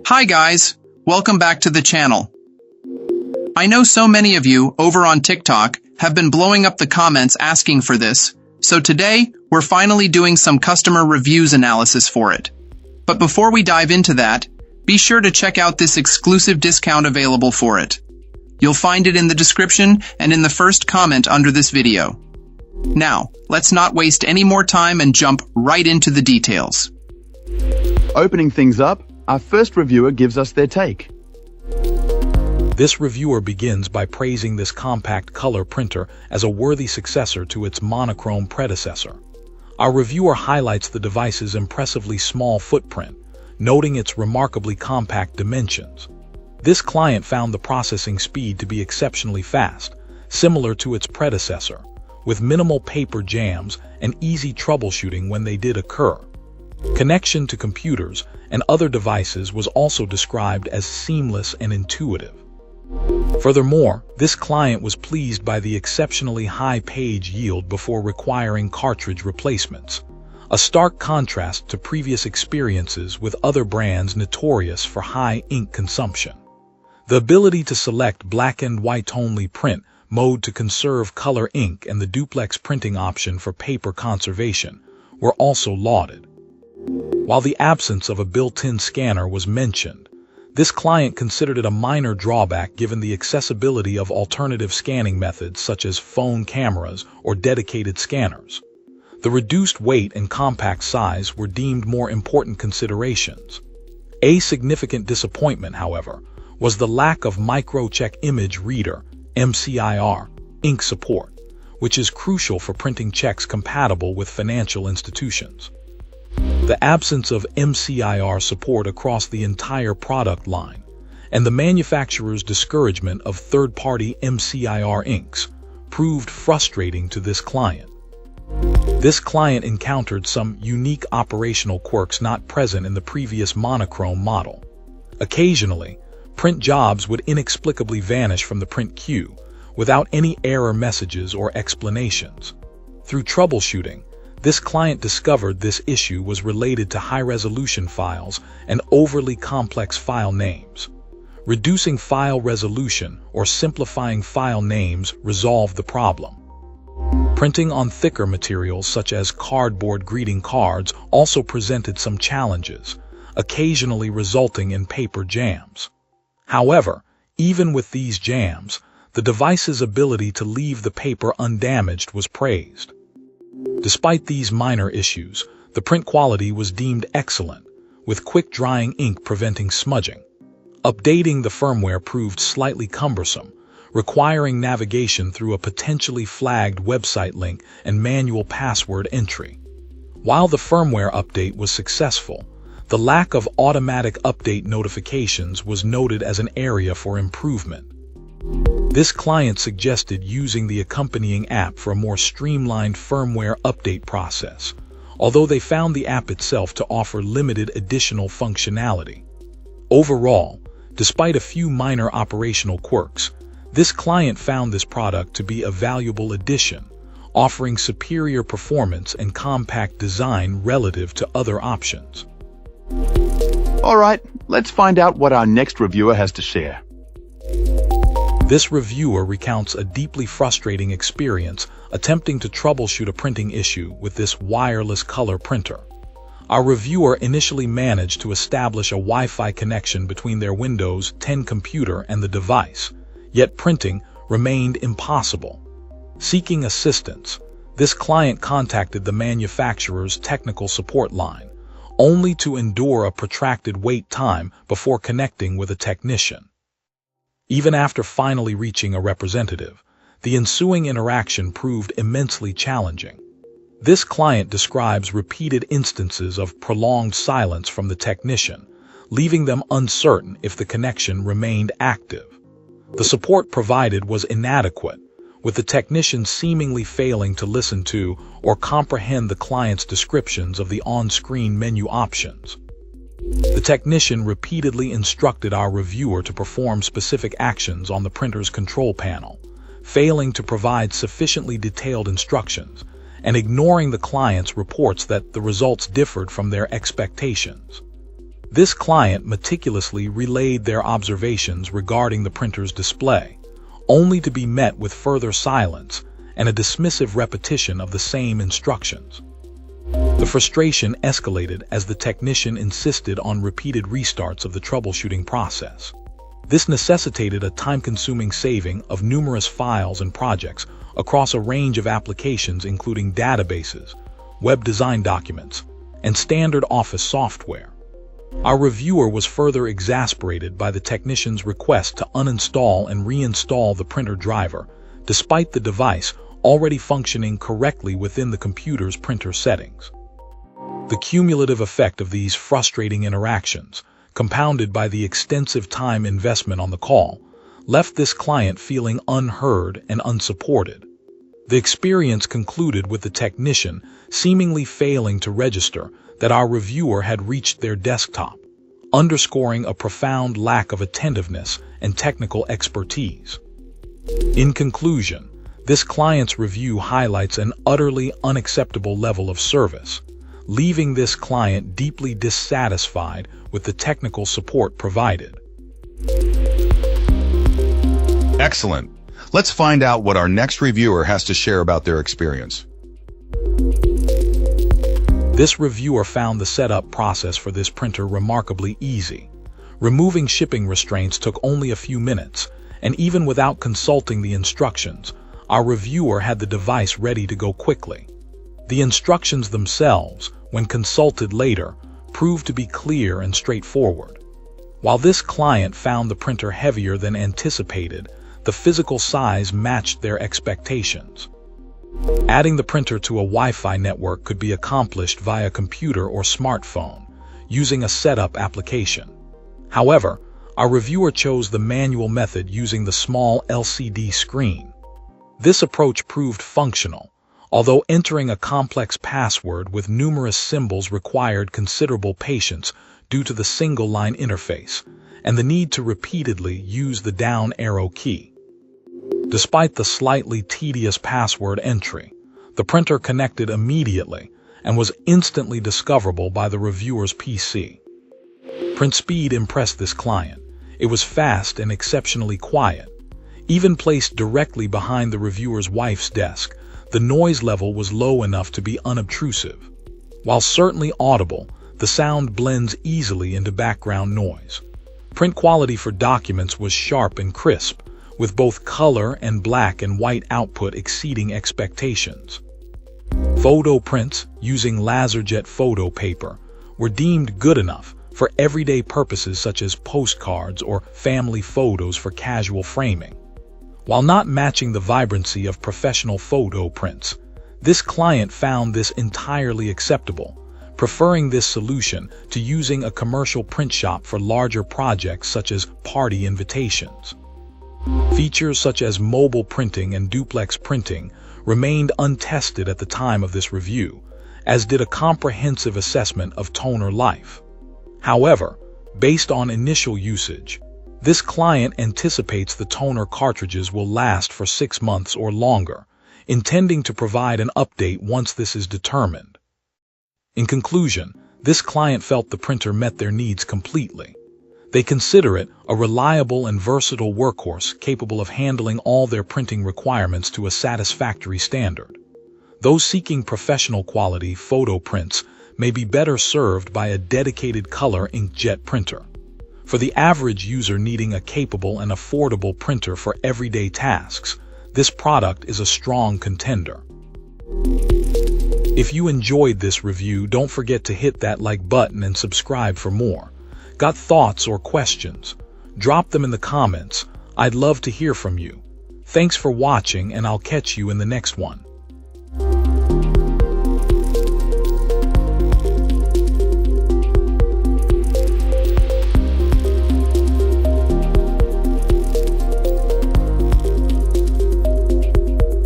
Hi guys, welcome back to the channel. I know so many of you over on TikTok have been blowing up the comments asking for this, so today we're finally doing some customer reviews analysis for it. But before we dive into that, be sure to check out this exclusive discount available for it. You'll find it in the description and in the first comment under this video. Now, let's not waste any more time and jump right into the details. Opening things up, our first reviewer gives us their take. This reviewer begins by praising this compact color printer as a worthy successor to its monochrome predecessor. Our reviewer highlights the device's impressively small footprint, noting its remarkably compact dimensions. This client found the processing speed to be exceptionally fast, similar to its predecessor, with minimal paper jams and easy troubleshooting when they did occur. Connection to computers and other devices was also described as seamless and intuitive. Furthermore, this client was pleased by the exceptionally high page yield before requiring cartridge replacements, a stark contrast to previous experiences with other brands notorious for high ink consumption. The ability to select black and white only print mode to conserve color ink and the duplex printing option for paper conservation were also lauded. While the absence of a built-in scanner was mentioned, this client considered it a minor drawback given the accessibility of alternative scanning methods such as phone cameras or dedicated scanners. The reduced weight and compact size were deemed more important considerations. A significant disappointment, however, was the lack of microcheck image reader (MCIR) ink support, which is crucial for printing checks compatible with financial institutions. The absence of MCIR support across the entire product line, and the manufacturer's discouragement of third-party MCIR inks, proved frustrating to this client. This client encountered some unique operational quirks not present in the previous monochrome model. Occasionally, print jobs would inexplicably vanish from the print queue without any error messages or explanations. Through troubleshooting, this client discovered this issue was related to high-resolution files and overly complex file names. Reducing file resolution or simplifying file names resolved the problem. Printing on thicker materials such as cardboard greeting cards also presented some challenges, occasionally resulting in paper jams. However, even with these jams, the device's ability to leave the paper undamaged was praised. Despite these minor issues, the print quality was deemed excellent, with quick-drying ink preventing smudging. Updating the firmware proved slightly cumbersome, requiring navigation through a potentially flagged website link and manual password entry. While the firmware update was successful, the lack of automatic update notifications was noted as an area for improvement. This client suggested using the accompanying app for a more streamlined firmware update process, although they found the app itself to offer limited additional functionality. Overall, despite a few minor operational quirks, this client found this product to be a valuable addition, offering superior performance and compact design relative to other options. Alright, let's find out what our next reviewer has to share. This reviewer recounts a deeply frustrating experience attempting to troubleshoot a printing issue with this wireless color printer. Our reviewer initially managed to establish a Wi-Fi connection between their Windows 10 computer and the device, yet printing remained impossible. Seeking assistance, this client contacted the manufacturer's technical support line, only to endure a protracted wait time before connecting with a technician. Even after finally reaching a representative, the ensuing interaction proved immensely challenging. This client describes repeated instances of prolonged silence from the technician, leaving them uncertain if the connection remained active. The support provided was inadequate, with the technician seemingly failing to listen to or comprehend the client's descriptions of the on-screen menu options. The technician repeatedly instructed our reviewer to perform specific actions on the printer's control panel, failing to provide sufficiently detailed instructions and ignoring the client's reports that the results differed from their expectations. This client meticulously relayed their observations regarding the printer's display, only to be met with further silence and a dismissive repetition of the same instructions. The frustration escalated as the technician insisted on repeated restarts of the troubleshooting process. This necessitated a time-consuming saving of numerous files and projects across a range of applications including databases, web design documents, and standard office software. Our reviewer was further exasperated by the technician's request to uninstall and reinstall the printer driver, despite the device already functioning correctly within the computer's printer settings. The cumulative effect of these frustrating interactions, compounded by the extensive time investment on the call, left this client feeling unheard and unsupported. The experience concluded with the technician seemingly failing to register that our reviewer had reached their desktop, underscoring a profound lack of attentiveness and technical expertise. In conclusion, this client's review highlights an utterly unacceptable level of service, leaving this client deeply dissatisfied with the technical support provided. Excellent. Let's find out what our next reviewer has to share about their experience. This reviewer found the setup process for this printer remarkably easy. Removing shipping restraints took only a few minutes, and even without consulting the instructions, our reviewer had the device ready to go quickly. The instructions themselves, when consulted later, proved to be clear and straightforward. While this client found the printer heavier than anticipated, the physical size matched their expectations. Adding the printer to a Wi-Fi network could be accomplished via computer or smartphone, using a setup application. However, our reviewer chose the manual method using the small LCD screen. This approach proved functional, although entering a complex password with numerous symbols required considerable patience due to the single-line interface and the need to repeatedly use the down arrow key. Despite the slightly tedious password entry, the printer connected immediately and was instantly discoverable by the reviewer's PC. Print speed impressed this client. It was fast and exceptionally quiet. Even placed directly behind the reviewer's wife's desk, the noise level was low enough to be unobtrusive. While certainly audible, the sound blends easily into background noise. Print quality for documents was sharp and crisp, with both color and black and white output exceeding expectations. Photo prints using LaserJet photo paper were deemed good enough for everyday purposes such as postcards or family photos for casual framing. While not matching the vibrancy of professional photo prints, this client found this entirely acceptable, preferring this solution to using a commercial print shop for larger projects such as party invitations. Features such as mobile printing and duplex printing remained untested at the time of this review, as did a comprehensive assessment of toner life. However, based on initial usage, this client anticipates the toner cartridges will last for 6 months or longer, intending to provide an update once this is determined. In conclusion, this client felt the printer met their needs completely. They consider it a reliable and versatile workhorse capable of handling all their printing requirements to a satisfactory standard. Those seeking professional quality photo prints may be better served by a dedicated color inkjet printer. For the average user needing a capable and affordable printer for everyday tasks, this product is a strong contender. If you enjoyed this review, don't forget to hit that like button and subscribe for more. Got thoughts or questions? Drop them in the comments. I'd love to hear from you. Thanks for watching, and I'll catch you in the next one.